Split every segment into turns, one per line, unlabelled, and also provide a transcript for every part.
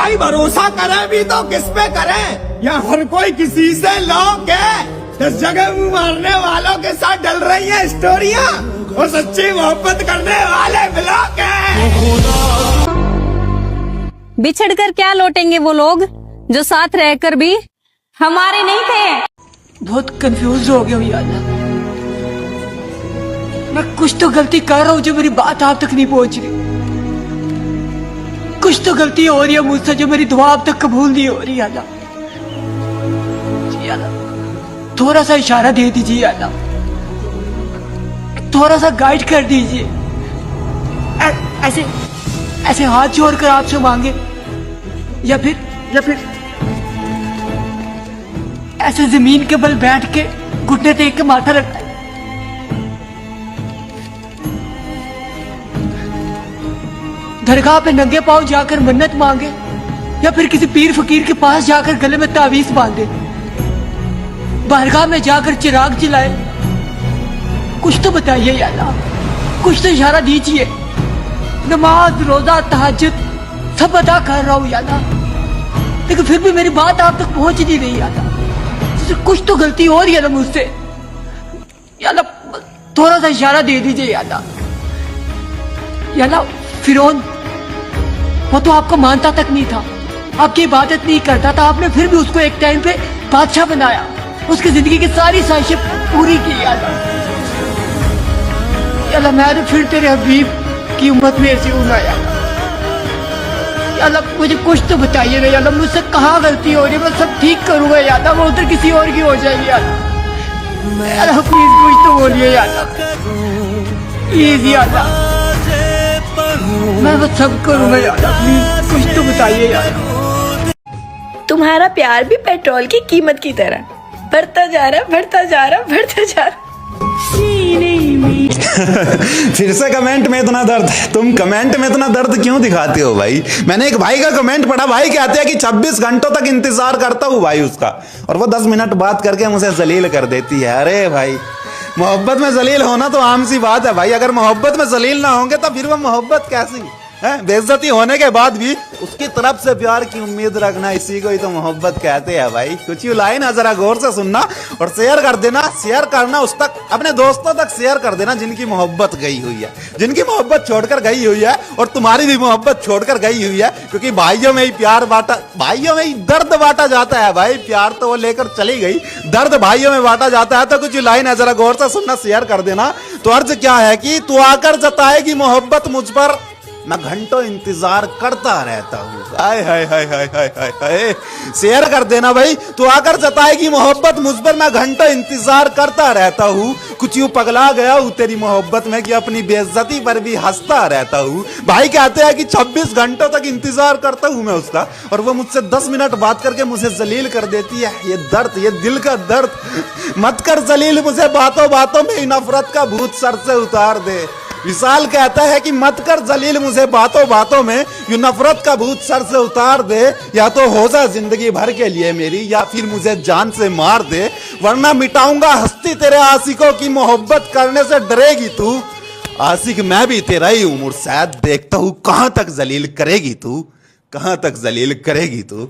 भाई भरोसा करें भी तो किस पे करें, या हर कोई किसी से लौक है। इस जगह मुंह मारने वालों के साथ डल रही है स्टोरियां, और सच्ची मोहब्बत करने वाले ब्लॉक है।
बिछड़ कर क्या लौटेंगे वो लोग जो साथ रहकर भी हमारे नहीं थे।
बहुत कंफ्यूज हो गया हूँ यार, मैं कुछ तो गलती कर रहा हूँ जो मेरी बात आप तक नहीं पहुंच रही। कुछ तो गलती हो रही है मुझसे जो मेरी दुआ आप तक कबूल नहीं हो रही। अल्लाह जी अल्लाह, थोड़ा सा इशारा दे दीजिए अल्लाह, थोड़ा सा गाइड कर दीजिए। ऐसे ऐसे हाथ जोड़कर आपसे मांगे, या फिर ऐसे जमीन के बल बैठ के घुटने टेक के माथा रखना है। दरगाह पे नंगे पांव जाकर मन्नत मांगे, या फिर किसी पीर फकीर के पास जाकर गले में तावीज बांधे, बारगाह में जाकर चिराग जलाए। कुछ तो बताइए या अल्लाह, कुछ तो इशारा दीजिए। नमाज रोजा तहज्जुद सब अदा कर रहा हूँ या अल्लाह, लेकिन फिर भी मेरी बात आप तक पहुंच नहीं रही अल्लाह। कुछ तो गलती हो रही है ना मुझसे या अल्लाह, थोड़ा सा इशारा दे दीजिए या अल्लाह। या अल्लाह, फिरौन वो तो आपको मानता तक नहीं था, आपकी इबादत नहीं करता था, आपने फिर भी उसको एक टाइम पे बादशाह बनाया, उसकी जिंदगी की सारी ख्वाहिशें पूरी की। अल्लाह मैं फिर तेरे हबीब की उम्मत में ऐसी हूं ना यार। अल्लाह मुझे कुछ तो बताइए ना अल्लाह, मुझसे कहाँ गलती हो रही है, मैं सब ठीक करूंगा यार, वो उधर किसी और की हो जाएगी यार। अल्लाह प्लीज कुछ तो बोलिए यार, प्लीज यार, मैं वो सब करूंगा यार, प्लीज कुछ तो बताइए यार।
तुम्हारा प्यार भी पेट्रोल की कीमत की तरह बढ़ता जा रहा, बढ़ता जा रहा, बढ़ता जा रहा।
फिर से कमेंट में इतना दर्द, तुम कमेंट में इतना दर्द क्यों दिखाते हो भाई? मैंने एक भाई का कमेंट पढ़ा, भाई कहते हैं कि 26 घंटों तक इंतजार करता हूँ भाई उसका, और वो 10 मिनट बात करके मुझे जलील कर देती है। अरे भाई, मोहब्बत में जलील होना तो आम सी बात है भाई, अगर मोहब्बत में जलील ना होंगे तो फिर वो मोहब्बत कैसी है? बेइज्जती होने के बाद भी उसकी तरफ से प्यार की उम्मीद रखना, इसी को ही तो मोहब्बत कहते हैं भाई। कुछ यू लाइन है, जरा गौर से सुनना और शेयर कर देना। शेयर करना उस तक, अपने दोस्तों तक शेयर कर देना जिनकी मोहब्बत गई हुई है, जिनकी मोहब्बत छोड़कर गई हुई है, और तुम्हारी भी मोहब्बत छोड़कर गई हुई है, क्योंकि भाइयों में ही प्यार बांटा, भाइयों में ही दर्द बांटा जाता है भाई। प्यार तो वो लेकर चली गई, दर्द भाइयों में बांटा जाता है। तो कुछ लाइन है, जरा गौर से सुनना, शेयर कर देना। तो अर्ज क्या है कि तू आकर जताएगी मोहब्बत मुझ पर, मैं घंटों इंतजार करता रहता हूँ। हाय हाय हाय हाय हाय हाय हाय, शेयर कर देना भाई। तू आकर जताएगी मोहब्बत मुझ पर, मैं घंटों इंतजार करता रहता हूँ। कुछ यूं पगला गया हूँ तेरी मोहब्बत में कि अपनी बेइज्जती पर भी हंसता रहता हूँ। भाई कहते हैं कि 26 घंटों तक इंतजार करता हूँ मैं उसका, और वो मुझसे 10 मिनट बात करके मुझे जलील कर देती है। ये दर्द, ये दिल का दर्द। मत कर जलील मुझे बातों बातों में, नफरत का भूत सर से उतार दे। विशाल कहता है कि मत कर जलील मुझे बातों बातों में, यू नफरत का भूत सर से उतार दे। या तो हो जा जिंदगी भर के लिए मेरी, या फिर मुझे जान से मार दे, वरना मिटाऊंगा हस्ती तेरे आशिकों की। मोहब्बत करने से डरेगी तू, आशिक मैं भी तेरा ही हूं मुर्शद। देखता हूं कहां तक जलील करेगी तू, कहां तक जलील करेगी तू।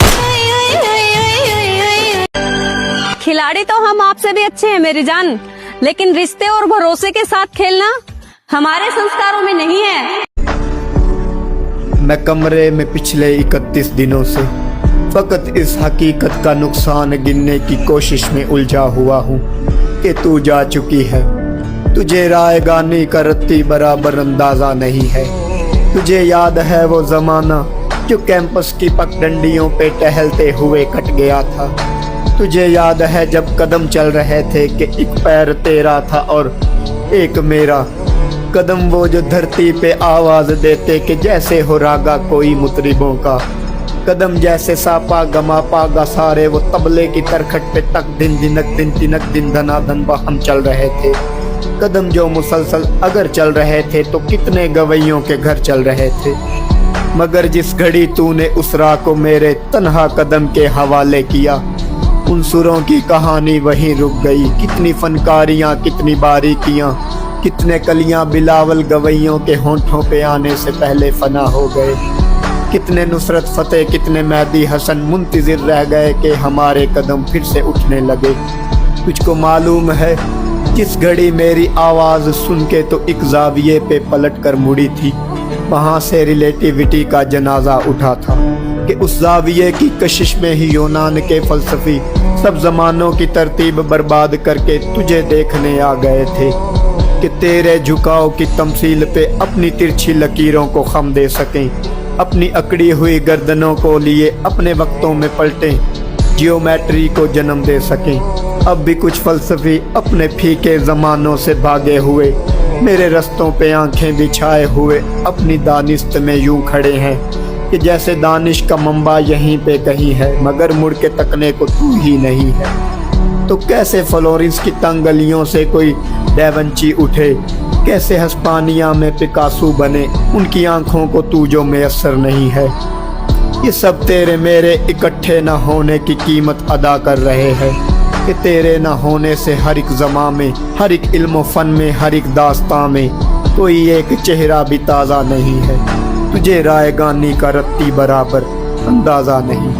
खिलाड़ी तो हम आपसे भी अच्छे हैं मेरी जान, लेकिन रिश्ते और भरोसे के साथ खेलना हमारे संस्कारों में नहीं है।
मैं कमरे में पिछले 31 दिनों से फकत इस हकीकत का नुकसान गिनने की कोशिश में उलझा हुआ हूँ कि तू जा चुकी है। तुझे रायगानी का रत्ती बराबर अंदाजा नहीं है। तुझे याद है वो जमाना जो कैंपस की पगडंडियों पे टहलते हुए कट गया था। तुझे याद है जब कदम चल रहे थे कि एक पैर तेरा था और एक मेरा। कदम वो जो धरती पे आवाज देते कि जैसे हो रागा कोई मुतरिबों का। कदम जैसे सापा गमा पागा सारे वो तबले की तरखट पे तक दिन दिनक दिन तिनक दिन धनाधन हम चल रहे थे। कदम जो मुसलसल अगर चल रहे थे तो कितने गवैयों के घर चल रहे थे। मगर जिस घड़ी तूने उस राह को मेरे तन्हा कदम के हवाले किया, उन सुरों की कहानी वहीं रुक गई। कितनी फनकारियां, कितनी बारीकियां, कितने कलियां बिलावल गवैयों के होंठों पे आने से पहले फना हो गए। कितने नुसरत फतेह, कितने मेहदी हसन मुंतजिर रह गए कि हमारे कदम फिर से उठने लगे। तुझको मालूम है जिस घड़ी मेरी आवाज़ सुन के तो एक जाविये पे पलट कर मुड़ी थी, वहाँ से रिलेटिविटी का जनाजा उठा था कि उस जाविये की कशिश में ही यूनान के फलसफी सब जमानों की तरतीब बर्बाद करके तुझे देखने आ गए थे कि तेरे झुकाव की तमसील पे अपनी तिरछी लकीरों को खम दे सकें, अपनी अकड़ी हुई गर्दनों को लिए अपने वक्तों में पलटें, जियोमेट्री को जन्म दे सकें। अब भी कुछ फलसफी अपने फीके ज़मानों से भागे हुए मेरे रस्तों पे आंखें बिछाए हुए अपनी दानिश्त में यूं खड़े हैं कि जैसे दानिश का मंबा यहीं पे कहीं है, मगर मुड़ के तकने को तू ही नहीं है। तो कैसे फ्लोरेंस की तंग गलियों से कोई डेवंची उठे, कैसे हस्पानिया में पिकासो बने, उनकी आंखों को तू जो मैसर नहीं है। ये सब तेरे मेरे इकट्ठे न होने की कीमत अदा कर रहे हैं कि तेरे न होने से हर एक ज़मां में, हर एक इल्म फ़न में, हर एक दास्तां में कोई एक चेहरा भी ताज़ा नहीं है। तुझे रायगानी का रत्ती बराबर अंदाज़ा नहीं।